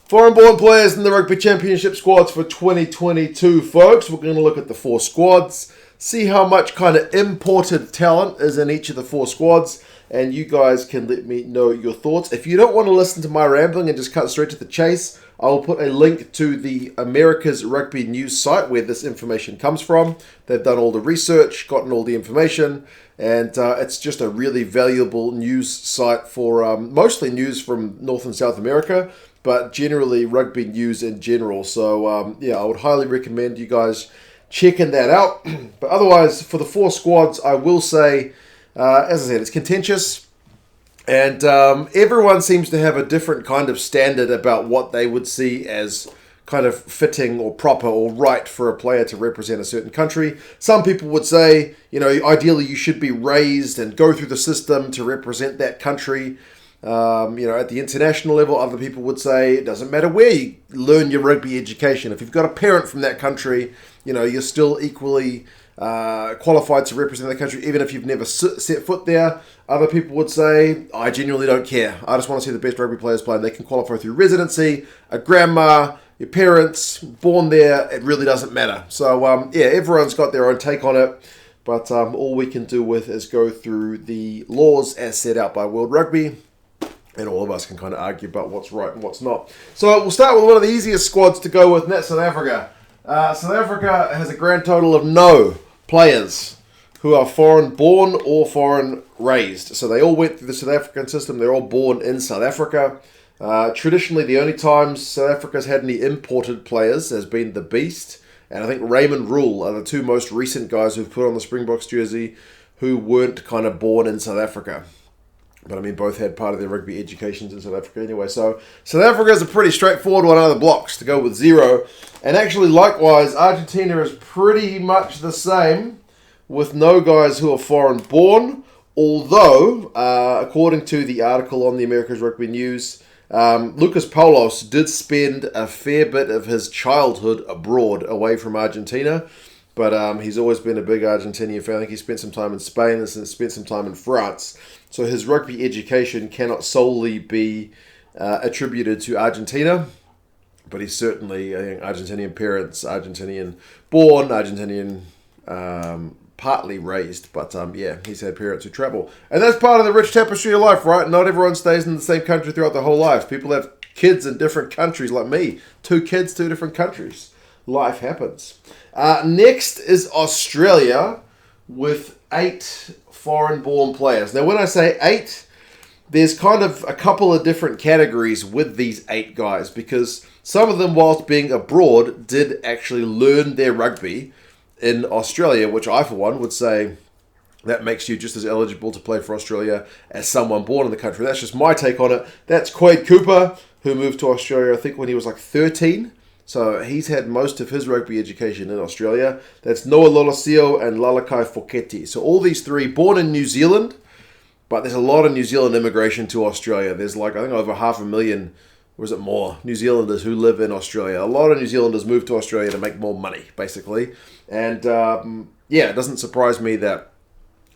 Foreign-born players in the Rugby Championship Squads for 2022, folks. We're going to look at the 4 squads, see how much kind of imported talent is in each of the 4 squads, and you guys can let me know your thoughts. If you don't want to listen to my rambling and just cut straight to the chase, I will put a link to the America's Rugby News site where this information comes from. They've done all the research, gotten all the information, and it's just a really valuable news site for mostly news from North and South America, but generally rugby news in general. So, I would highly recommend you guys checking that out. But otherwise, for the 4 squads, I will say, as I said, it's contentious. And everyone seems to have a different kind of standard about what they would see as kind of fitting or proper or right for a player to represent a certain country. Some people would say, ideally you should be raised and go through the system to represent that country. At the international level, other people would say it doesn't matter where you learn your rugby education. If you've got a parent from that country, you're still equally qualified to represent the country, even if you've never set foot there. Other people would say, I genuinely don't care. I just want to see the best rugby players play. They can qualify through residency, a grandma, your parents, born there. It really doesn't matter. So, everyone's got their own take on it. But all we can do with is go through the laws as set out by World Rugby. And all of us can kind of argue about what's right and what's not. So we'll start with one of the easiest squads to go with, and that's South Africa. South Africa has a grand total of no players who are foreign-born or foreign-raised. So they all went through the South African system. They're all born in South Africa. Traditionally, the only times South Africa's had any imported players has been the Beast, and I think Raymond Rule are the 2 most recent guys who've put on the Springboks jersey who weren't kind of born in South Africa. But both had part of their rugby educations in South Africa anyway. So South Africa is a pretty straightforward one out of the blocks to go with 0. And actually, likewise, Argentina is pretty much the same with no guys who are foreign-born. Although, according to the article on the America's Rugby News, Lucas Paulos did spend a fair bit of his childhood abroad away from Argentina. But he's always been a big Argentinian fan. I think he spent some time in Spain and spent some time in France. So his rugby education cannot solely be attributed to Argentina. But he's certainly, I think, Argentinian parents, Argentinian born, Argentinian partly raised. But he's had parents who travel. And that's part of the rich tapestry of life, right? Not everyone stays in the same country throughout the whole life. People have kids in different countries like me. 2 kids, 2 different countries. Life happens. Next is Australia with 8 foreign-born players. Now, when I say 8, there's kind of a couple of different categories with these 8 guys because some of them, whilst being abroad, did actually learn their rugby in Australia, which I, for one, would say that makes you just as eligible to play for Australia as someone born in the country. That's just my take on it. That's Quade Cooper, who moved to Australia, I think, when he was like 13. So he's had most of his rugby education in Australia. That's Noah Lolosio and Lalakai Foketi. So all these 3 born in New Zealand, but there's a lot of New Zealand immigration to Australia. There's I think over 500,000, or is it more, New Zealanders who live in Australia. A lot of New Zealanders move to Australia to make more money, basically. And it doesn't surprise me that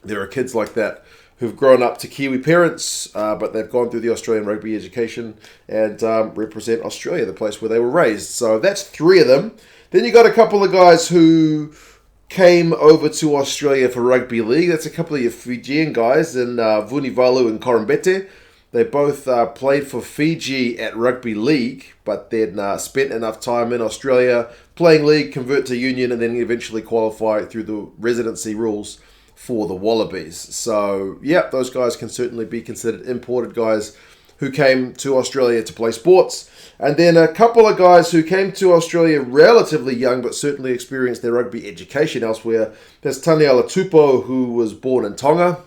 there are kids like that who've grown up to Kiwi parents, but they've gone through the Australian rugby education and represent Australia, the place where they were raised. So that's 3 of them. Then you got a couple of guys who came over to Australia for rugby league. That's a couple of your Fijian guys in Vunivalu and Korombete. They both played for Fiji at rugby league, but then spent enough time in Australia playing league, convert to union, and then eventually qualify through the residency rules for the Wallabies. So, those guys can certainly be considered imported guys who came to Australia to play sports. And then a couple of guys who came to Australia relatively young, but certainly experienced their rugby education elsewhere. There's Taniela Tupou, who was born in Tonga,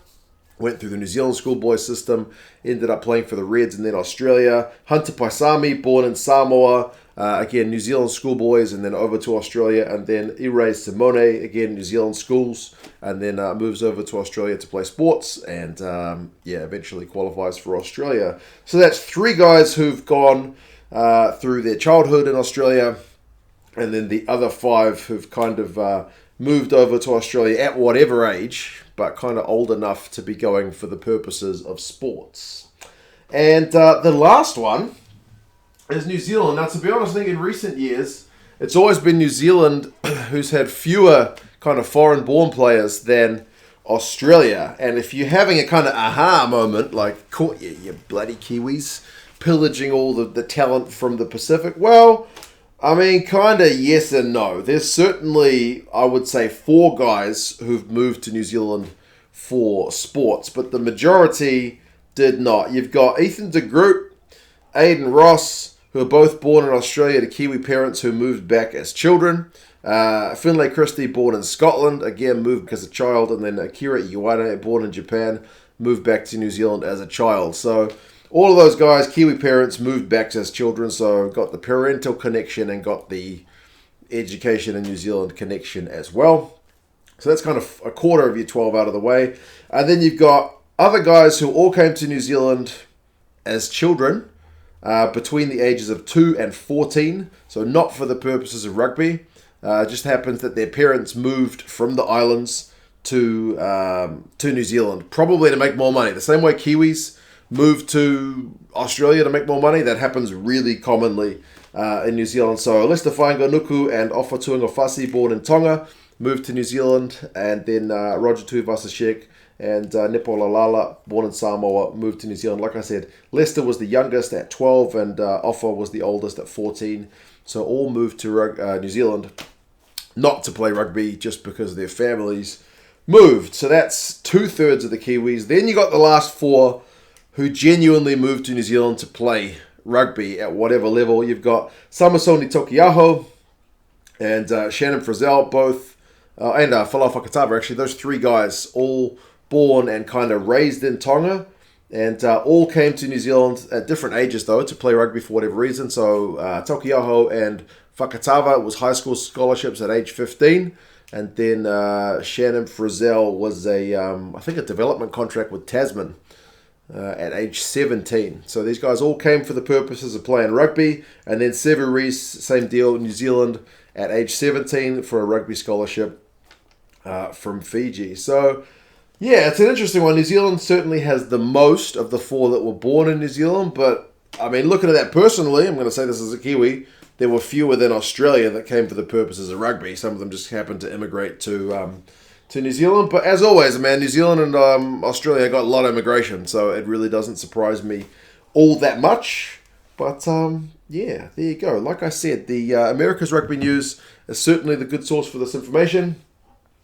went through the New Zealand schoolboy system, ended up playing for the Reds and then Australia. Hunter Paisami, born in Samoa, again, New Zealand schoolboys, and then over to Australia. And then Ire Simone, again, New Zealand schools, and then moves over to Australia to play sports, and eventually qualifies for Australia. So that's 3 guys who've gone through their childhood in Australia, and then the other 5 who've kind of moved over to Australia at whatever age, but kind of old enough to be going for the purposes of sports. And the last one is New Zealand. Now, to be honest, I think in recent years, it's always been New Zealand who's had fewer kind of foreign-born players than Australia. And if you're having a kind of aha moment, like, caught you bloody Kiwis, pillaging all the talent from the Pacific, well, I mean, kind of yes and no. There's certainly, I would say, 4 guys who've moved to New Zealand for sports, but the majority did not. You've got Ethan de Groot, Aidan Ross, who are both born in Australia to Kiwi parents who moved back as children. Finlay Christie, born in Scotland, again moved as a child, and then Akira Iwata, born in Japan, moved back to New Zealand as a child. So all of those guys, Kiwi parents, moved back as children, so got the parental connection and got the education in New Zealand connection as well. So that's kind of a quarter of your 12 out of the way. And then you've got other guys who all came to New Zealand as children, between the ages of 2 and 14, so not for the purposes of rugby. It just happens that their parents moved from the islands to New Zealand, probably to make more money. The same way Kiwis moved to Australia to make more money, that happens really commonly in New Zealand. So Lester Whainganuku and Ofa Tuangawhasi, born in Tonga, moved to New Zealand, and then Roger Tuivasa-Sheck and Nepola Lala, born in Samoa, moved to New Zealand. Like I said, Lester was the youngest at 12 and Ofa was the oldest at 14. So all moved to New Zealand, not to play rugby, just because their families moved. So that's 2/3 of the Kiwis. Then you got the last 4 who genuinely moved to New Zealand to play rugby at whatever level. You've got Samasoni Tokiaho and Shannon Frizzell, both, and Falau Fakatava, actually. Those 3 guys, all born and kind of raised in Tonga, and all came to New Zealand at different ages, though, to play rugby for whatever reason. So Tokiaho and Fakatava was high school scholarships at age 15, and then Shannon Frizzell was I think a development contract with Tasman at age 17. So these guys all came for the purposes of playing rugby, and then Sevu Reece, same deal, New Zealand at age 17 for a rugby scholarship from Fiji. So yeah, it's an interesting one. New Zealand certainly has the most of the 4 that were born in New Zealand, but I mean, looking at that personally, I'm going to say this as a Kiwi, there were fewer than Australia that came for the purposes of rugby. Some of them just happened to immigrate to New Zealand. But as always, man, New Zealand and Australia got a lot of immigration, so it really doesn't surprise me all that much. But yeah, there you go. Like I said, the America's Rugby News is certainly the good source for this information.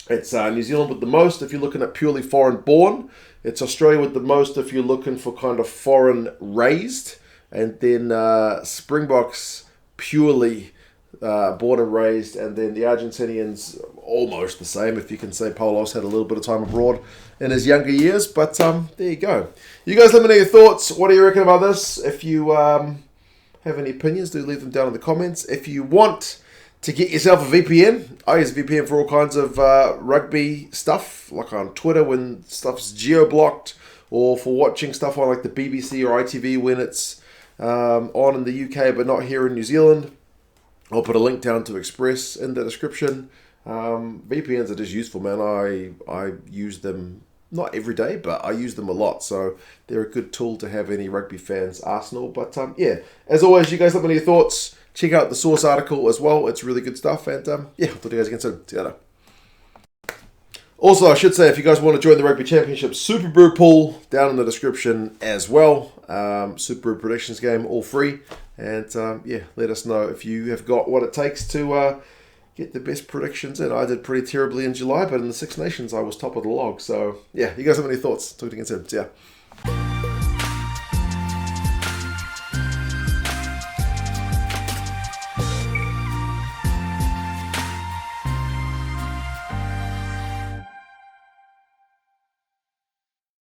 It's New Zealand with the most if you're looking at purely foreign-born. It's Australia with the most if you're looking for kind of foreign-raised. And then Springboks purely born and raised. And then the Argentinians almost the same, if you can say Paulos had a little bit of time abroad in his younger years. But there you go. You guys let me know your thoughts. What do you reckon about this? If you have any opinions, do leave them down in the comments. If you want to get yourself a VPN, I use VPN for all kinds of rugby stuff, like on Twitter when stuff's geo-blocked, or for watching stuff on like the BBC or ITV when it's on in the UK but not here in New Zealand. I'll put a link down to Express in the description. VPNs are just useful, man. I use them not every day, but I use them a lot, so they're a good tool to have any rugby fans arsenal. But yeah, as always, you guys let me know your thoughts. Check out the source article as well. It's really good stuff. And yeah, I'll talk to you guys again soon. See you later. Also, I should say, if you guys want to join the Rugby Championship Super Brew pool, down in the description as well. Super Brew predictions game, all free. And yeah, let us know if you have got what it takes to get the best predictions in. I did pretty terribly in July, but in the Six Nations, I was top of the log. So yeah, you guys have any thoughts? Talk to you again soon. See ya.